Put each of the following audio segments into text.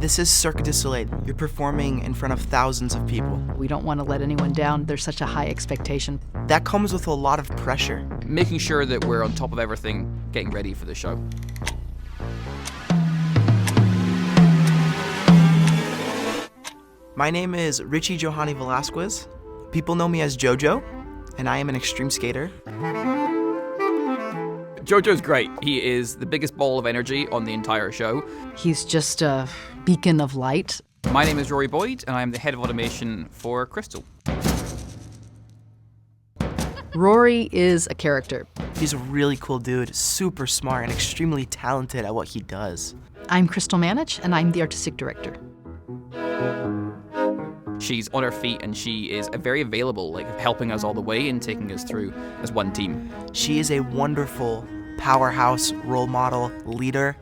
This is Cirque du Soleil. You're performing in front of thousands of people. We don't want to let anyone down. There's such a high expectation. That comes with a lot of pressure. Making sure that we're on top of everything, getting ready for the show. My name is Richie Johanny Velasquez. People know me as Jojo, and I am an extreme skater. Jojo's great. He is the biggest ball of energy on the entire show. He's just a beacon of light. My name is Rory Boyd, and I'm the head of automation for Crystal. Rory is a character. He's a really cool dude, super smart and extremely talented at what he does. I'm Crystal Manich, and I'm the artistic director. She's on her feet and she is very available, like helping us all the way and taking us through as one team. She is a wonderful powerhouse role model, leader.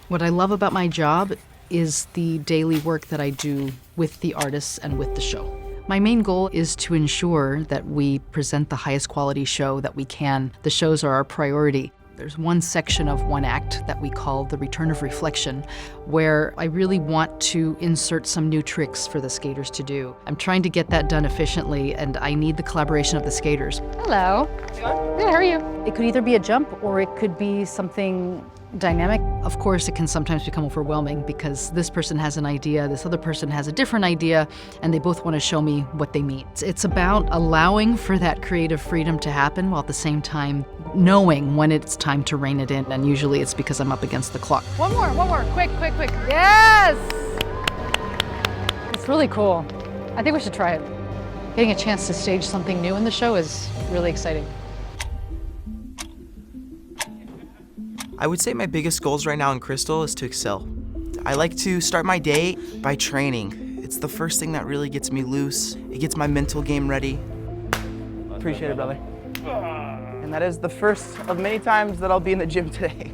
What I love about my job is the daily work that I do with the artists and with the show. My main goal is to ensure that we present the highest quality show that we can. The shows are our priority. There's one section of one act that we call the Return of Reflection, where I really want to insert some new tricks for the skaters to do. I'm trying to get that done efficiently, and I need the collaboration of the skaters. Hello. Good, how are you? It could either be a jump or it could be something dynamic. Of course, it can sometimes become overwhelming because this person has an idea, this other person has a different idea, and they both want to show me what they mean. It's about allowing for that creative freedom to happen while at the same time knowing when it's time to rein it in, and usually it's because I'm up against the clock. One more, quick. Yes! It's really cool. I think we should try it. Getting a chance to stage something new in the show is really exciting. I would say my biggest goals right now in Crystal is to excel. I like to start my day by training. It's the first thing that really gets me loose. It gets my mental game ready. Appreciate it, brother. And that is the first of many times that I'll be in the gym today.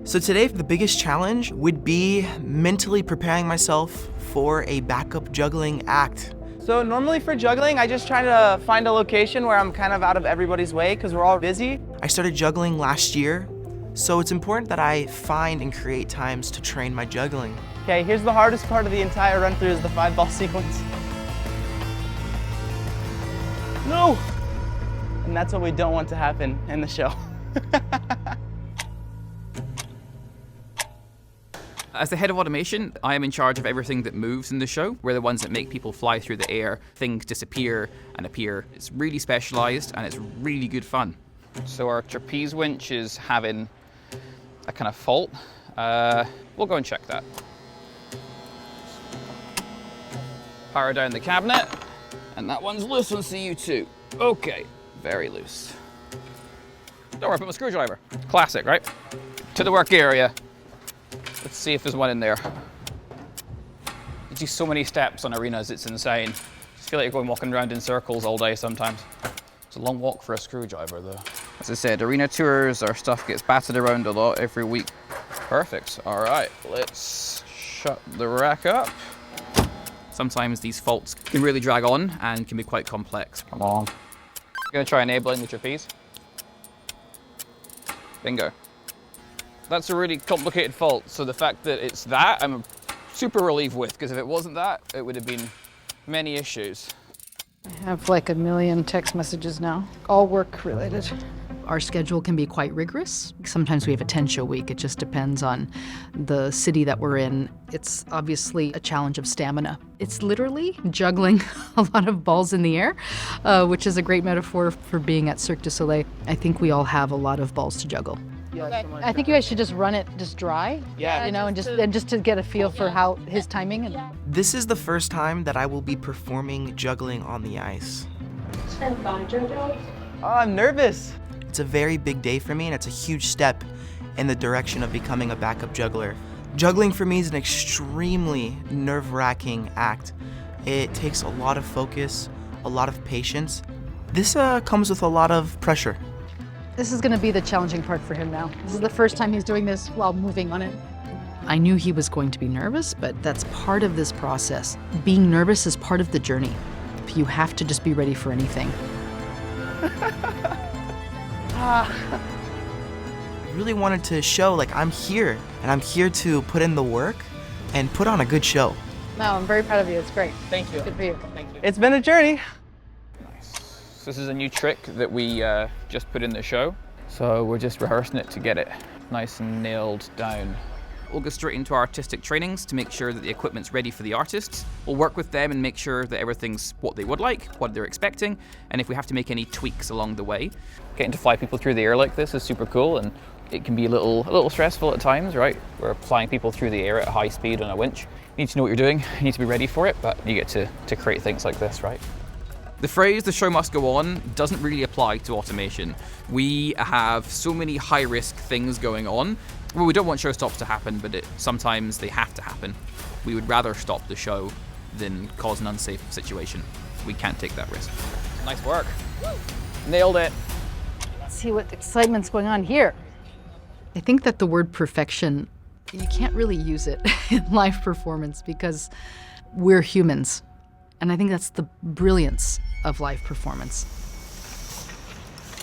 So today, the biggest challenge would be mentally preparing myself for a backup juggling act. So normally for juggling, I just try to find a location where I'm kind of out of everybody's way because we're all busy. I started juggling last year, so it's important that I find and create times to train my juggling. Okay, here's the hardest part of the entire run through is the 5-ball sequence. No! And that's what we don't want to happen in the show. As the head of automation, I am in charge of everything that moves in the show. We're the ones that make people fly through the air, things disappear and appear. It's really specialized and it's really good fun. So our trapeze winch is having a kind of fault. We'll go and check that. Power down the cabinet, and that one's loose on CU2. Okay, very loose. Don't worry, put my screwdriver. Classic, right? To the work area. Let's see if there's one in there. You do so many steps on arenas, it's insane. Just feel like you're going walking around in circles all day sometimes. It's a long walk for a screwdriver though. As I said, arena tours, our stuff gets battered around a lot every week. Perfect, all right, let's shut the rack up. Sometimes these faults can really drag on and can be quite complex. Come on. I'm gonna try enabling the trapeze. Bingo. That's a really complicated fault, so the fact that it's that, I'm super relieved with, because if it wasn't that, it would have been many issues. I have like a million text messages now, all work related. Our schedule can be quite rigorous. Sometimes we have a 10-show week. It just depends on the city that we're in. It's obviously a challenge of stamina. It's literally juggling a lot of balls in the air, which is a great metaphor for being at Cirque du Soleil. I think we all have a lot of balls to juggle. Okay. I think you guys should just run it just dry. Yeah. You know, and just to get a feel for how his timing. And This is the first time that I will be performing juggling on the ice. Stand by, Jojo. Oh, I'm nervous. It's a very big day for me, and it's a huge step in the direction of becoming a backup juggler. Juggling for me is an extremely nerve-wracking act. It takes a lot of focus, a lot of patience. This comes with a lot of pressure. this is going to be the challenging part for him now. This is the first time he's doing this while moving on it. I knew he was going to be nervous, but that's part of this process. Being nervous is part of the journey. You have to just be ready for anything. really wanted to show like I'm here, and I'm here to put in the work and put on a good show. No, I'm very proud of you. It's great. Thank you. Good for you. Thank you. It's been a journey. So this is a new trick that we just put in the show. So we're just rehearsing it to get it nice and nailed down. We'll go straight into our artistic trainings to make sure that the equipment's ready for the artists. We'll work with them and make sure that everything's what they would like, what they're expecting, and if we have to make any tweaks along the way. Getting to fly people through the air like this is super cool, and it can be a little stressful at times, right? We're flying people through the air at high speed on a winch. You need to know what you're doing, you need to be ready for it, but you get to create things like this, right? The phrase, "the show must go on," doesn't really apply to automation. We have so many high-risk things going on. Well, we don't want showstops to happen, but sometimes they have to happen. We would rather stop the show than cause an unsafe situation. We can't take that risk. Nice work. Nailed it. Let's see what excitement's going on here. I think that the word perfection, you can't really use it in live performance because we're humans. And I think that's the brilliance of live performance.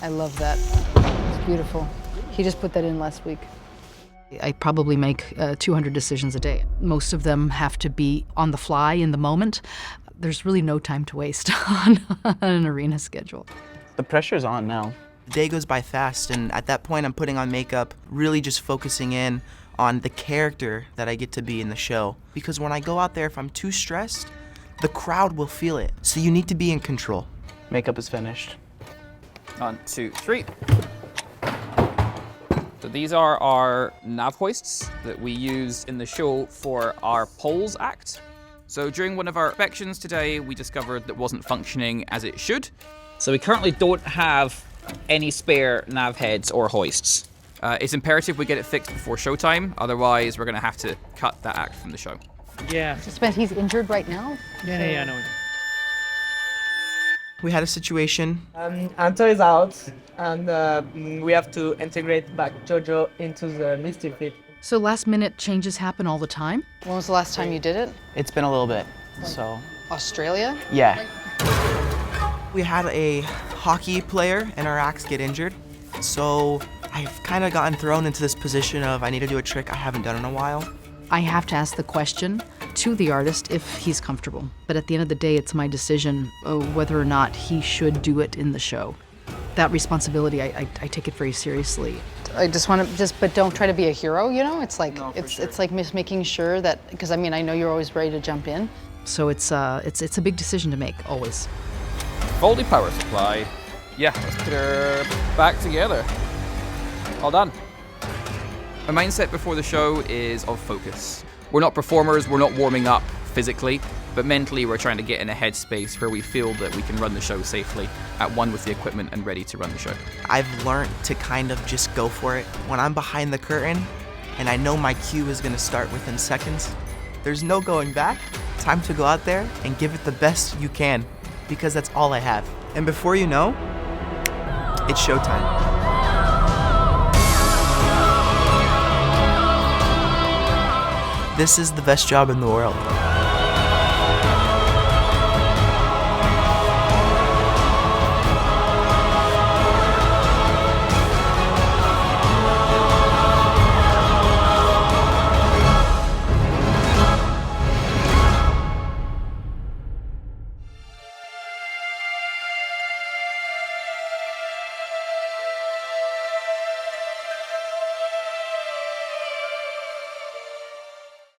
I love that. It's beautiful. He just put that in last week. I probably make 200 decisions a day. Most of them have to be on the fly in the moment. There's really no time to waste on an arena schedule. The pressure's on now. The day goes by fast, and at that point I'm putting on makeup, really just focusing in on the character that I get to be in the show. Because when I go out there, if I'm too stressed, the crowd will feel it. So you need to be in control. Makeup is finished. 1, 2, 3. So these are our nav hoists that we use in the show for our poles act. So during one of our inspections today, we discovered that wasn't functioning as it should. So we currently don't have any spare nav heads or hoists. It's imperative we get it fixed before showtime, otherwise we're gonna have to cut that act from the show. Yeah. Suspect he's injured right now? Yeah, I know. We had a situation. Anto is out, and we have to integrate back Jojo into the Misty Fit. So last minute changes happen all the time? When was the last time you did it? It's been a little bit, so Australia? yeah. We had a hockey player in our acts get injured. So I've kind of gotten thrown into this position of I need to do a trick I haven't done in a while. I have to ask the question to the artist if he's comfortable. But at the end of the day, it's my decision whether or not he should do it in the show. That responsibility, I take it very seriously. I just want to but don't try to be a hero, you know? It's like, it's like making sure that, because I mean, I know you're always ready to jump in. So it's a big decision to make, always. Faulty power supply. Yeah, let's put her back together. All done. My mindset before the show is of focus. We're not performers, we're not warming up physically, but mentally we're trying to get in a headspace where we feel that we can run the show safely, at one with the equipment and ready to run the show. I've learned to kind of just go for it. When I'm behind the curtain and I know my cue is gonna start within seconds, there's no going back. Time to go out there and give it the best you can, because that's all I have. And before you know, it's showtime. This is the best job in the world.